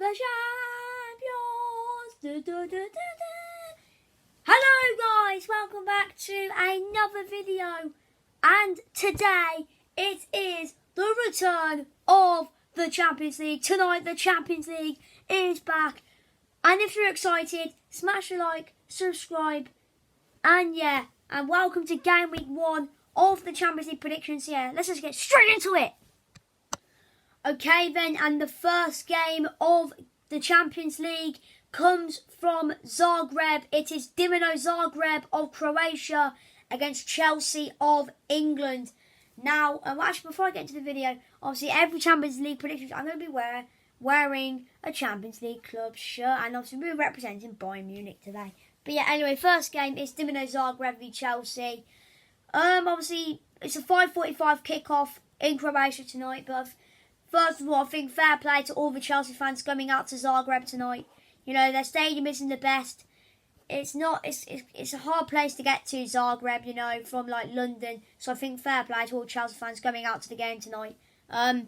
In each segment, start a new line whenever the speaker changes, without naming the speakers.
the champions. Hello guys, welcome back to another video. And today it is the return of the Champions League. Tonight the Champions League is back. And if you're excited, smash a like, subscribe, and welcome to game week 1 of the Champions League predictions. Let's just get straight into it. Okay then, and the first game of the Champions League comes from Zagreb. It is Dinamo Zagreb of Croatia against Chelsea of England. Now, actually, before I get into the video, obviously every Champions League prediction I'm going to be wearing a Champions League club shirt, and obviously we're representing Bayern Munich today. But anyway, first game is Dinamo Zagreb v Chelsea. Obviously it's a 5:45 kickoff in Croatia tonight, but first of all, I think fair play to all the Chelsea fans coming out to Zagreb tonight. You know, their stadium isn't the best. It's a hard place to get to, Zagreb, you know, from like London. So I think fair play to all Chelsea fans coming out to the game tonight. But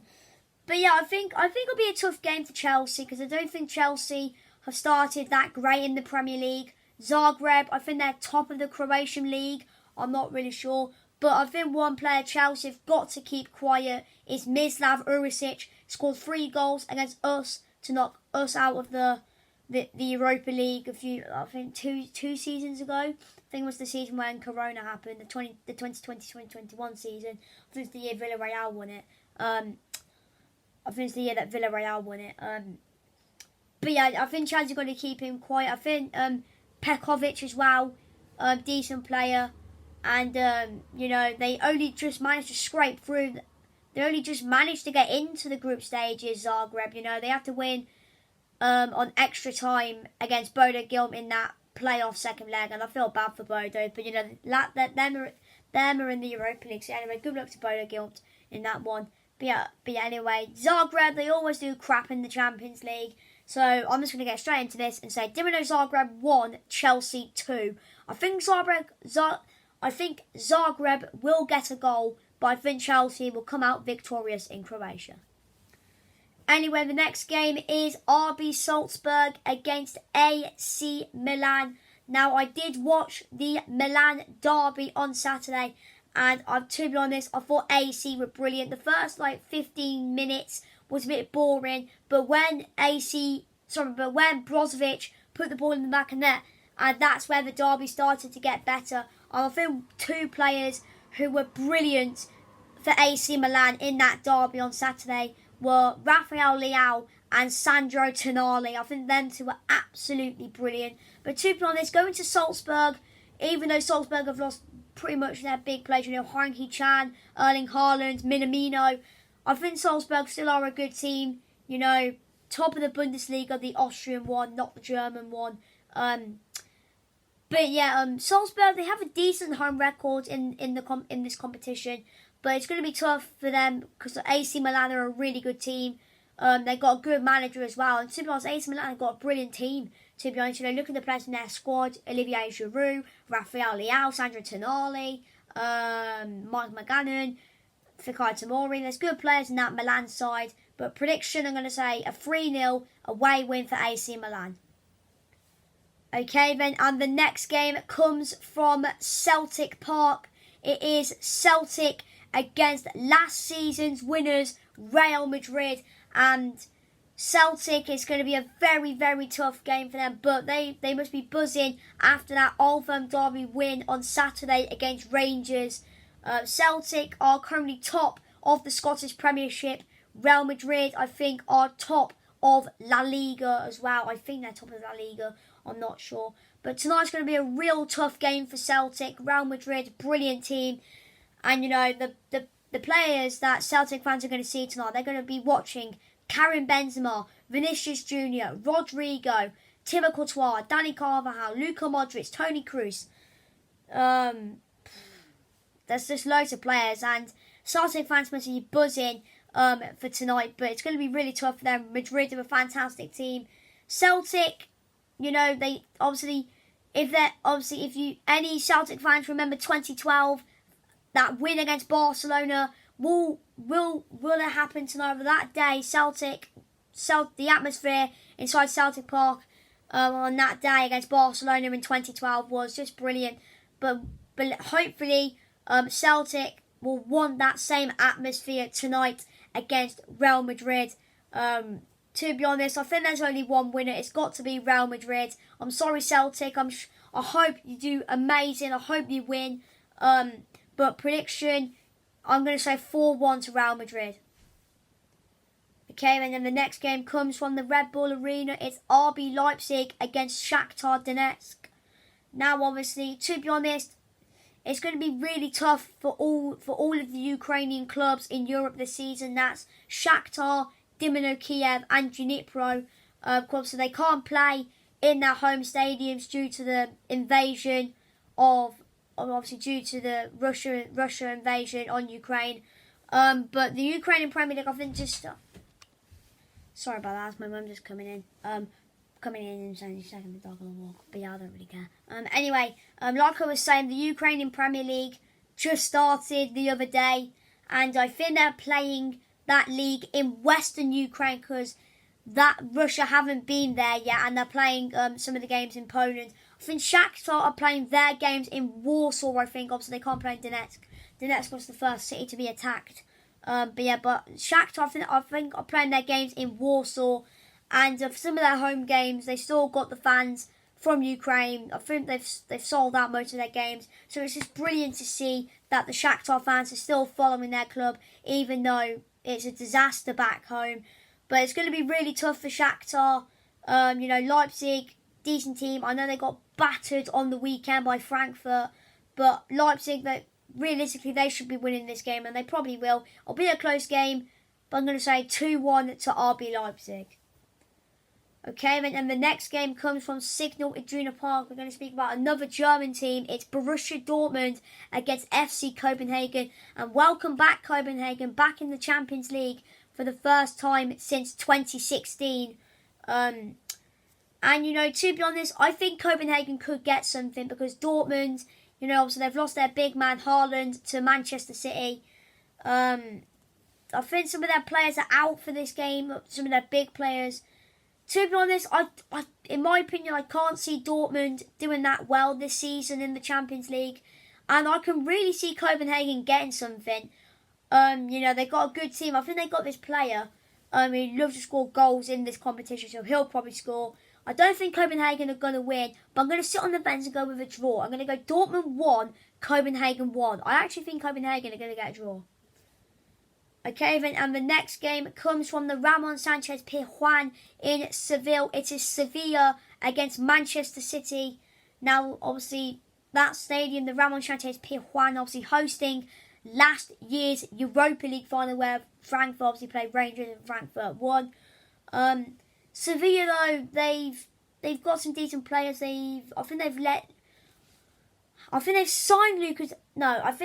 I think it'll be a tough game for Chelsea, because I don't think Chelsea have started that great in the Premier League. Zagreb, I think they're top of the Croatian league. I'm not really sure. But I think one player Chelsea have got to keep quiet is Mislav Urisic. Scored 3 goals against us to knock us out of the Europa League two seasons ago. I think it was the season when Corona happened, the 2020-2021 season. I think it's the year Villarreal won it. I think it's the year that Villarreal won it. But I think Chelsea are going to keep him quiet. I think Pekovic as well, decent player. And, you know, they only just managed to scrape through. They only just managed to get into the group stages, Zagreb. You know, they have to win on extra time against Bodo Glimt in that playoff second leg. And I feel bad for Bodo. But, you know, them are in the Europa League. So, anyway, good luck to Bodo Glimt in that one. But anyway, Zagreb, they always do crap in the Champions League. So, I'm just going to get straight into this and say Dinamo Zagreb 1, Chelsea 2. I think Zagreb will get a goal, but I think Chelsea will come out victorious in Croatia. Anyway, the next game is RB Salzburg against AC Milan. Now, I did watch the Milan derby on Saturday, and to be honest, I thought AC were brilliant. The first 15 minutes was a bit boring, but when Brozovic put the ball in the back of net, and that's where the derby started to get better. I think 2 players who were brilliant for AC Milan in that derby on Saturday were Rafael Leao and Sandro Tonali. I think them 2 were absolutely brilliant. But to be honest, going to Salzburg, even though Salzburg have lost pretty much their big players, you know, Heung-Hee Chan, Erling Haaland, Minamino, I think Salzburg still are a good team. You know, top of the Bundesliga, the Austrian one, not the German one. But Salzburg, they have a decent home record in this competition, but it's going to be tough for them because AC Milan are a really good team. They got a good manager as well, and to be honest, AC Milan have got a brilliant team. To be honest, you know, look at the players in their squad: Olivier Giroud, Rafael Leao, Sandro Tonali, Mike McGannon, Fikayo Tomori. There's good players in that Milan side, but prediction, I'm going to say a 3-0 away win for AC Milan. Okay then, and the next game comes from Celtic Park. It is Celtic against last season's winners, Real Madrid. And Celtic is going to be a very, very tough game for them. But they must be buzzing after that Old Firm derby win on Saturday against Rangers. Celtic are currently top of the Scottish Premiership. Real Madrid, I think, are top of La Liga as well. I think they're top of La Liga. I'm not sure. But tonight's going to be a real tough game for Celtic. Real Madrid, brilliant team. And, you know, the players that Celtic fans are going to see tonight, they're going to be watching Karim Benzema, Vinicius Jr., Rodrigo, Thibaut Courtois, Dani Carvajal, Luka Modric, Toni Kroos. There's just loads of players. And Celtic fans must be buzzing for tonight. But it's going to be really tough for them. Madrid are a fantastic team. Celtic, you know, they obviously, if any Celtic fans remember 2012, that win against Barcelona, will it happen tonight? That day, Celtic the atmosphere inside Celtic Park on that day against Barcelona in 2012 was just brilliant. But hopefully Celtic will want that same atmosphere tonight against Real Madrid. To be honest, I think there's only one winner. It's got to be Real Madrid. I'm sorry, Celtic. I hope you do amazing. I hope you win. But prediction, I'm going to say 4-1 to Real Madrid. Okay, and then the next game comes from the Red Bull Arena. It's RB Leipzig against Shakhtar Donetsk. Now, obviously, to be honest, it's going to be really tough for all of the Ukrainian clubs in Europe this season. That's Shakhtar, Dynamo Kiev and Dnipro clubs. So they can't play in their home stadiums due to the invasion obviously due to the Russia invasion on Ukraine. But the Ukrainian Premier League, I think just... sorry about that, that's my mum just coming in. Coming in and saying she's taking the dog on a walk. But yeah, I don't really care. Anyway, like I was saying, the Ukrainian Premier League just started the other day. And I think they're playing that league in Western Ukraine because that Russia haven't been there yet. And they're playing some of the games in Poland. I think Shakhtar are playing their games in Warsaw, I think. Obviously, they can't play in Donetsk. Donetsk was the first city to be attacked. But Shakhtar, I think are playing their games in Warsaw. And for some of their home games, they still got the fans from Ukraine. I think they've sold out most of their games. So it's just brilliant to see that the Shakhtar fans are still following their club, even though it's a disaster back home. But it's going to be really tough for Shakhtar. Leipzig, decent team. I know they got battered on the weekend by Frankfurt. But Leipzig, realistically, they should be winning this game. And they probably will. It'll be a close game. But I'm going to say 2-1 to RB Leipzig. Okay, and the next game comes from Signal Iduna Park. We're going to speak about another German team. It's Borussia Dortmund against FC Copenhagen. And welcome back, Copenhagen, back in the Champions League for the first time since 2016. To be honest, I think Copenhagen could get something because Dortmund, obviously they've lost their big man Haaland to Manchester City. I think some of their players are out for this game, some of their big players. To be honest, I in my opinion, I can't see Dortmund doing that well this season in the Champions League. And I can really see Copenhagen getting something. They've got a good team. I think they got this player who loves to score goals in this competition, so he'll probably score. I don't think Copenhagen are going to win, but I'm going to sit on the bench and go with a draw. I'm going to go Dortmund 1, Copenhagen 1. I actually think Copenhagen are going to get a draw. Okay, and the next game comes from the Ramon Sanchez Pizjuan in Seville. It is Sevilla against Manchester City. Now, obviously, that stadium, the Ramon Sanchez Pizjuan, obviously hosting last year's Europa League final where Frankfurt obviously played Rangers and Frankfurt won. Sevilla, though, they've got some decent players. I think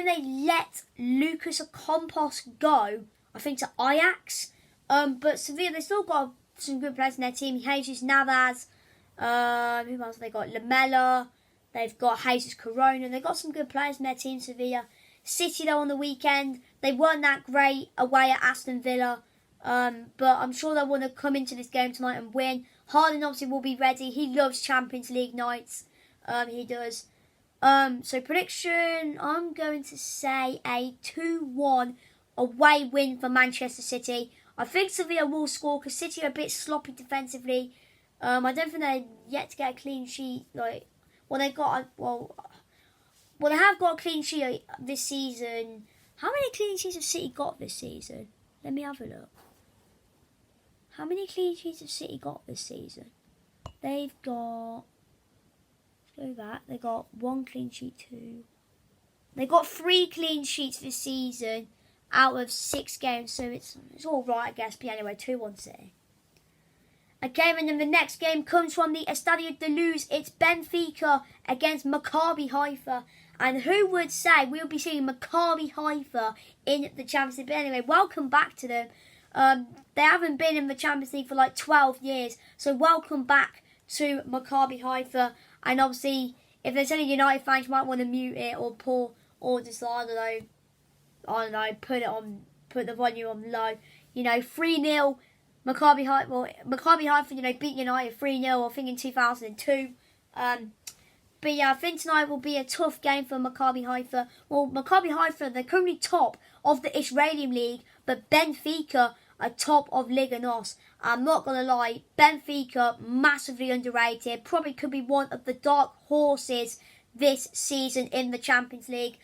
they let Lucas Ocampos go, I think, to Ajax. But Sevilla, they still got some good players in their team. Jesus Navas, who else have they got? Lamela, they've got Jesus Corona. They've got some good players in their team, Sevilla. City, though, on the weekend, they weren't that great away at Aston Villa. But I'm sure they'll want to come into this game tonight and win. Haaland obviously will be ready. He loves Champions League nights. He does. So prediction, I'm going to say a 2-1 away win for Manchester City. I think Sevilla will score because City are a bit sloppy defensively. I don't think they're yet to get a clean sheet. They have got a clean sheet this season. How many clean sheets have City got this season? Let me have a look. How many clean sheets have City got this season? They've got... Go back. They got 1 clean sheet, 2. They got 3 clean sheets this season out of 6 games, so it's all right, I guess. But anyway, 2-1 City. Okay, and then the next game comes from the Estadio de Luz. It's Benfica against Maccabi Haifa. And who would say we'll be seeing Maccabi Haifa in the Champions League? But anyway, welcome back to them. They haven't been in the Champions League for like 12 years. So welcome back to Maccabi Haifa. And obviously, if there's any United fans, you might want to mute it or just, I don't know, put the volume on low. 3-0 Maccabi Haifa, beat United 3-0, I think in 2002. But yeah, I think tonight will be a tough game for Maccabi Haifa. Well, Maccabi Haifa, they're currently top of the Israeli league, but Benfica are top of Liga NOS. I'm not going to lie, Benfica, massively underrated. Probably could be one of the dark horses this season in the Champions League.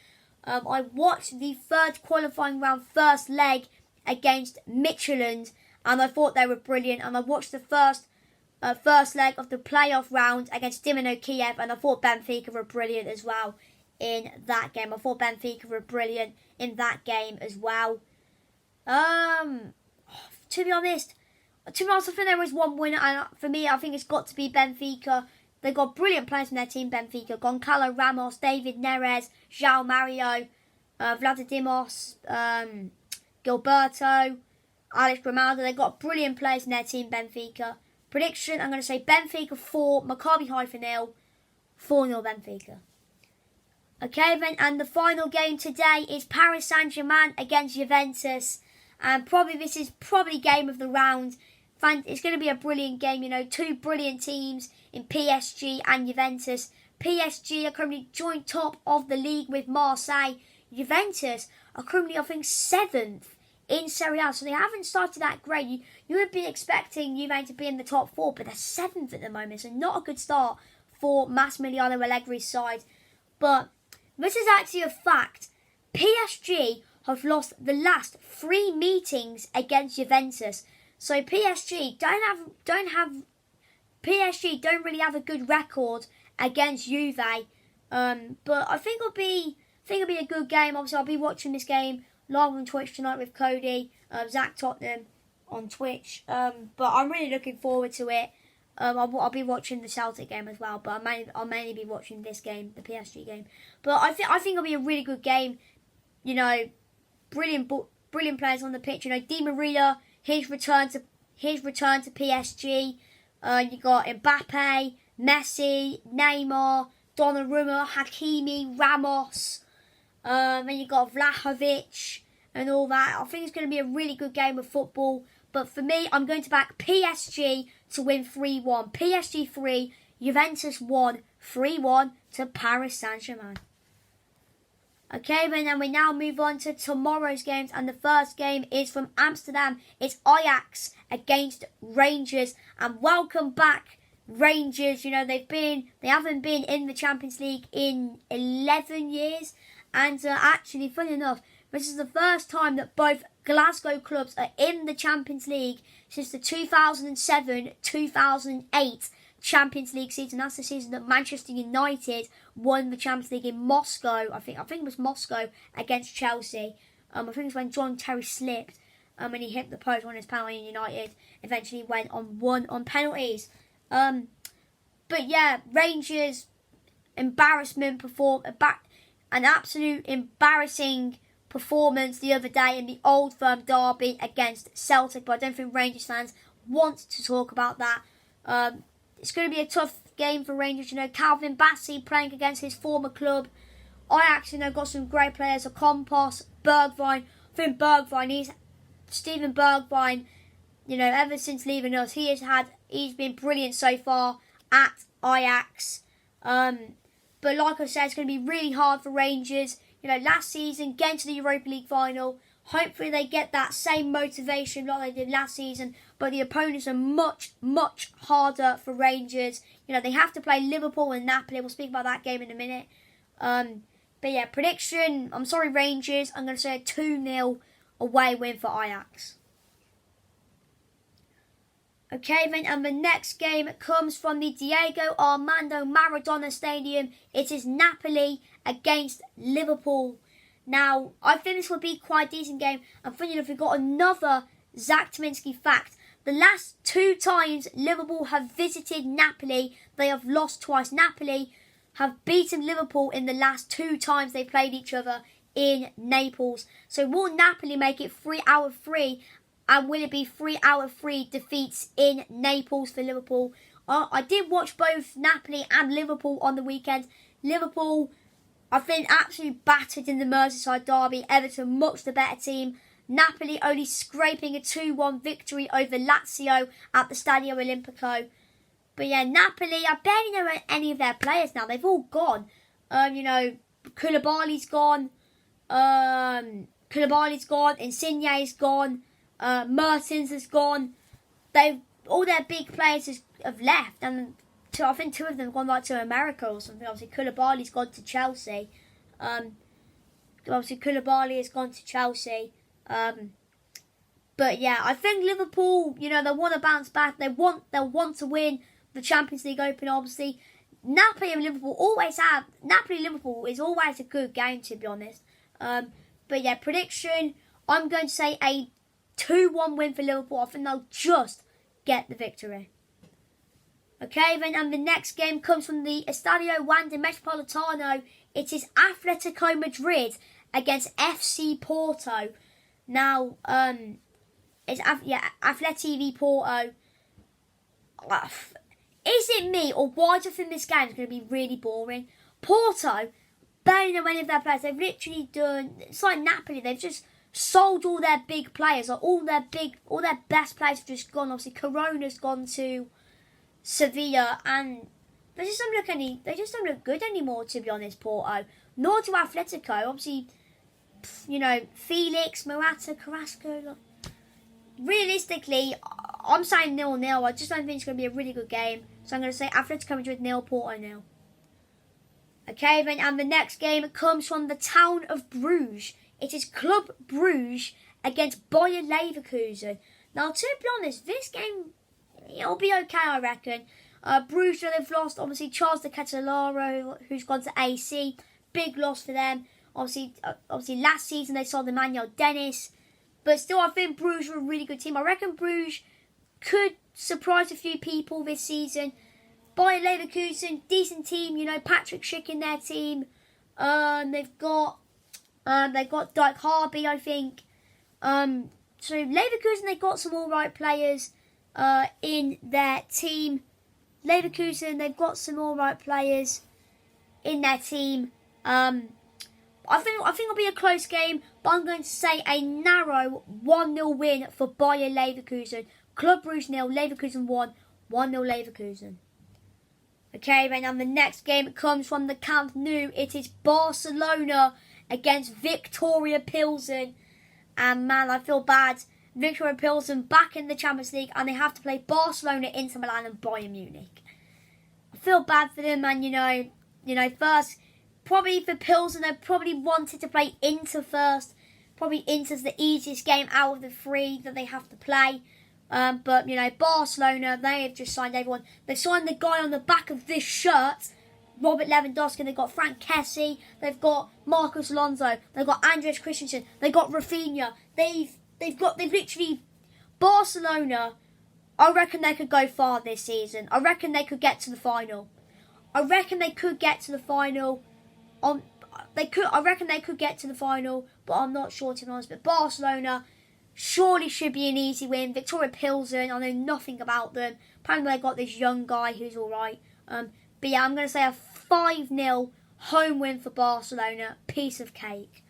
I watched the third qualifying round first leg against Midtjylland, and I thought they were brilliant. And I watched the first leg of the playoff round against Dynamo Kiev, and I thought Benfica were brilliant as well in that game. As well. To be honest, I think there is one winner, and for me, I think it's got to be Benfica. They've got brilliant players in their team, Benfica. Goncalo Ramos, David Neres, João Mario, Vladimos, Gilberto, Alex Grimaldo. They've got brilliant players in their team, Benfica. Prediction, I'm going to say Benfica 4, Maccabi Haifa 0, 4-0 Benfica. Okay then, and the final game today is Paris Saint-Germain against Juventus. And this is probably game of the round. It's going to be a brilliant game, two brilliant teams in PSG and Juventus. PSG are currently joint top of the league with Marseille. Juventus are currently, I think, 7th in Serie A, so they haven't started that great. You would be expecting Juve to be in the top 4, but they're 7th at the moment, so not a good start for Massimiliano Allegri's side. But this is actually a fact. PSG have lost the last 3 meetings against Juventus. So PSG don't really have a good record against Juve. But I think it'll be a good game. Obviously, I'll be watching this game live on Twitch tonight with Cody, Zach Tottenham on Twitch. But I'm really looking forward to it. I'll be watching the Celtic game as well, but I'll mainly be watching this game, the PSG game. But I think it'll be a really good game. Brilliant players on the pitch. Di Maria, his return to PSG. You got Mbappe, Messi, Neymar, Donnarumma, Hakimi, Ramos. Then you got Vlahovic and all that. I think it's going to be a really good game of football. But for me, I'm going to back PSG to win 3-1. PSG 3, Juventus 1, 3-1 to Paris Saint-Germain. Okay, then we now move on to tomorrow's games, and the first game is from Amsterdam. It's Ajax against Rangers, and welcome back, Rangers. They haven't been in the Champions League in 11 years, and actually, funny enough, this is the first time that both Glasgow clubs are in the Champions League since the 2007-2008 Champions League season. That's the season that Manchester United won the Champions League in Moscow. I think it was Moscow against Chelsea. I think it's when John Terry slipped and he hit the post on his penalty, and United eventually won on penalties. But yeah, Rangers an absolute embarrassing performance the other day in the Old Firm derby against Celtic. But I don't think Rangers fans want to talk about that. It's going to be a tough game for Rangers. Calvin Bassey playing against his former club. Ajax, got some great players. Okompos, Bergwijn. I think Steven Bergwijn, ever since leaving us, he's been brilliant so far at Ajax. But like I said, it's going to be really hard for Rangers. Last season, getting to the Europa League final. Hopefully they get that same motivation like they did last season. But the opponents are much, much harder for Rangers. They have to play Liverpool and Napoli. We'll speak about that game in a minute. But yeah, prediction. I'm sorry, Rangers. I'm going to say a 2-0 away win for Ajax. Okay, then, and the next game comes from the Diego Armando Maradona Stadium. It is Napoli against Liverpool. Now, I think this will be quite a decent game. I'm thinking if we've got another Zach Tominski fact. The last 2 times Liverpool have visited Napoli, they have lost twice. Napoli have beaten Liverpool in the last 2 times they played each other in Naples. So will Napoli make it 3 out of 3? And will it be 3 out of 3 defeats in Naples for Liverpool? I did watch both Napoli and Liverpool on the weekend. Liverpool, I think, absolutely battered in the Merseyside derby. Everton, much the better team. Napoli only scraping a 2-1 victory over Lazio at the Stadio Olimpico. But yeah, Napoli, I barely know any of their players now. They've all gone. Koulibaly's gone. Insigne's gone. Mertens has gone. All their big players have left, and I think 2 of them have gone to America or something. Obviously, Koulibaly's gone to Chelsea. Koulibaly has gone to Chelsea. But yeah, I think Liverpool, they want to bounce back. They'll want to win the Champions League Open. Obviously, Napoli and Liverpool Liverpool is always a good game, to be honest. But yeah, prediction, I'm going to say a 2-1 win for Liverpool. I think they'll just get the victory. Okay, then, and the next game comes from the Estadio Wanda Metropolitano. It is Atletico Madrid against FC Porto. Now, it's Atleti v Porto. Is it me, or why do I think this game is going to be really boring? Porto, barely know any of their players. They've literally done, it's like Napoli, they've just sold all their big players. Like all their best players have just gone. Obviously, Corona's gone to Sevilla, and they just don't look good anymore, to be honest, Porto. Nor do Atletico. Obviously, Felix, Morata, Carrasco. Realistically, I'm saying 0-0. I just don't think it's going to be a really good game. So I'm going to say Atletico Madrid 0, Porto 0. Okay, then, and the next game comes from the town of Bruges. It is Club Bruges against Bayer Leverkusen. Now, to be honest, this game, it'll be okay, I reckon. Bruges, they've lost, obviously, Charles de Ketelaro, who's gone to AC. Big loss for them. Obviously, last season they sold Emmanuel Dennis. But still, I think Bruges are a really good team. I reckon Bruges could surprise a few people this season. Bayer Leverkusen, decent team. Patrick Schick in their team. They've got Dyke Harby, I think. So Leverkusen, they've got some all right players in their team. Leverkusen, they've got some all right players in their team. I think it'll be a close game, but I'm going to say a narrow 1-0 win for Bayer Leverkusen. Club Brugge 0, Leverkusen 1, 1-0 Leverkusen. Okay, then, and the next game comes from the Camp Nou. It is Barcelona against Victoria Pilsen. And man, I feel bad. Victoria Pilsen back in the Champions League, and they have to play Barcelona, Inter Milan and Bayern Munich. I feel bad for them, and first, probably for Pilsen, they probably wanted to play Inter first. Probably Inter's the easiest game out of the 3 that they have to play. But, Barcelona, they have just signed everyone. They've signed the guy on the back of this shirt, Robert Lewandowski. They've got Frank Kessie. They've got Marcos Alonso. They've got Andres Christensen. They've got Rafinha. They've literally, Barcelona, I reckon they could go far this season. I reckon they could get to the final. I reckon they could get to the final. I reckon they could get to the final, but I'm not sure, to be honest. But Barcelona surely should be an easy win. Victoria Pilsen, I know nothing about them. Apparently they got this young guy who's alright. But yeah, I'm going to say a 5-0 home win for Barcelona. Piece of cake.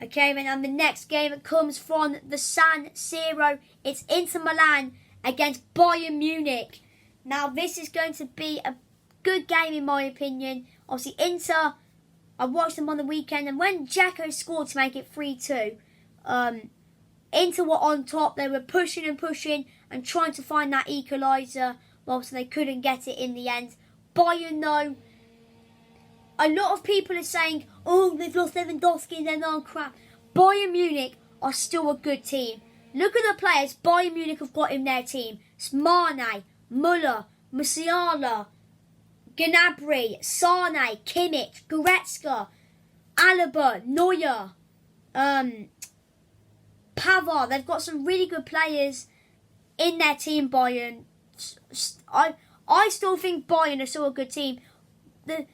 Okay, then, and the next game comes from the San Siro. It's Inter Milan against Bayern Munich. Now, this is going to be a good game in my opinion. Obviously, Inter, I watched them on the weekend, and when Dzeko scored to make it 3-2, Inter were on top. They were pushing and trying to find that equaliser. Well, so they couldn't get it in the end. Bayern, though, a lot of people are saying, oh, they've lost Lewandowski and they're not crap. Bayern Munich are still a good team. Look at the players Bayern Munich have got in their team. It's Mane, Müller, Musiala, Gnabry, Sane, Kimmich, Goretzka, Alaba, Neuer, Pavard. They've got some really good players in their team, Bayern. I still think Bayern are still a good team. The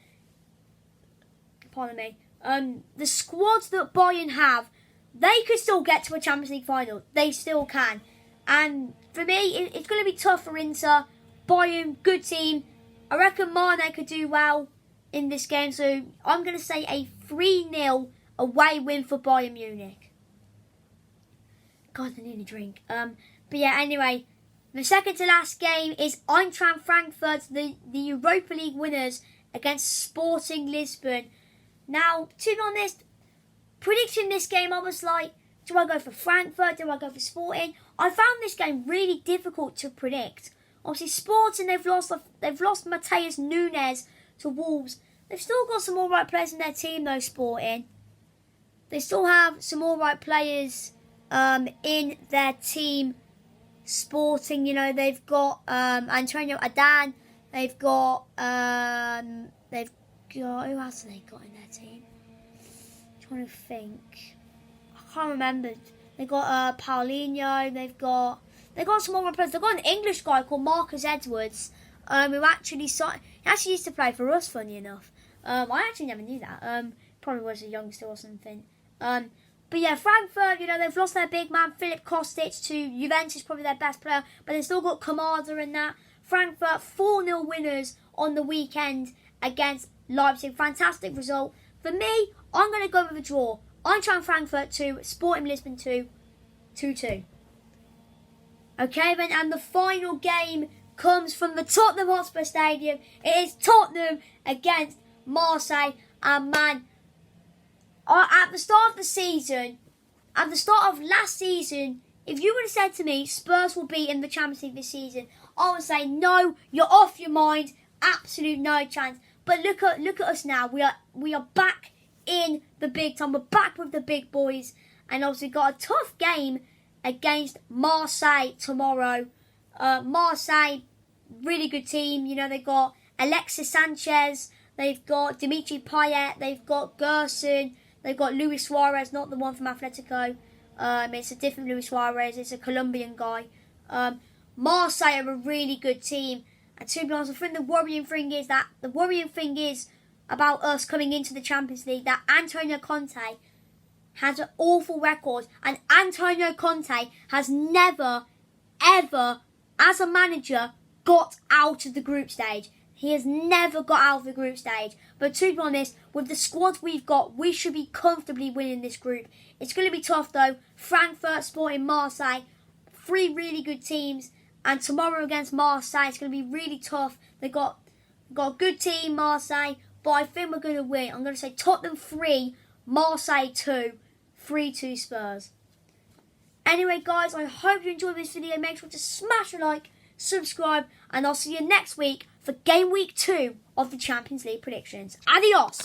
squads that Bayern have, they could still get to a Champions League final. They still can. And for me, it's going to be tough for Inter. Bayern, good team. I reckon Mane could do well in this game. So I'm going to say a 3-0 away win for Bayern Munich. God, I need a drink. But yeah, anyway, the second to last game is Eintracht Frankfurt, the Europa League winners, against Sporting Lisbon. Now, to be honest, predicting this game, I was like, do I go for Frankfurt? Do I go for Sporting? I found this game really difficult to predict. Obviously, Sporting, they've lost Mateus Nunes to Wolves. They've still got some alright players in their team, though, Sporting. They still have some alright players in their team. Sporting, you know, they've got Antonio Adan. They've got who else have they got in their team? I'm trying to think. I can't remember. They got Paulinho. They've got some more players. They've got an English guy called Marcus Edwards, who actually used to play for us. Funny enough, I actually never knew that. Probably was a youngster or something. But yeah, Frankfurt, you know, they've lost their big man Filip Kostic to Juventus, probably their best player, but they've still got Kamada in that. Frankfurt 4-0 winners on the weekend against Leipzig. Fantastic result. For me, I'm going to go with a draw. Eintracht Frankfurt 2, Sporting Lisbon 2, 2-2. Okay then, and the final game comes from the Tottenham Hotspur Stadium. It is Tottenham against Marseille. And man, at the start of last season, if you would have said to me Spurs will be in the Champions League this season, I would say no, you're off your mind, absolute no chance. But look at us now. We are back in the big time. We're back with the big boys, and obviously got a tough game against Marseille tomorrow. Marseille, really good team. You know, they've got Alexis Sanchez, they've got Dimitri Payet, they've got Gerson, they've got Luis Suarez, not the one from Atletico. It's a different Luis Suarez. It's a Colombian guy. Marseille are a really good team. And to be honest, I think the worrying thing is about us coming into the Champions League that Antonio Conte has an awful record, and Antonio Conte has never, ever, as a manager, got out of the group stage. He has never got out of the group stage. But to be honest, with the squad we've got, we should be comfortably winning this group. It's going to be tough though. Frankfurt, Sporting, Marseille, 3 really good teams. And tomorrow against Marseille, it's going to be really tough. They've got a good team, Marseille, but I think we're going to win. I'm going to say Tottenham 3, Marseille 2, 3-2 Spurs. Anyway, guys, I hope you enjoyed this video. Make sure to smash a like, subscribe, and I'll see you next week for Game Week 2 of the Champions League predictions. Adios!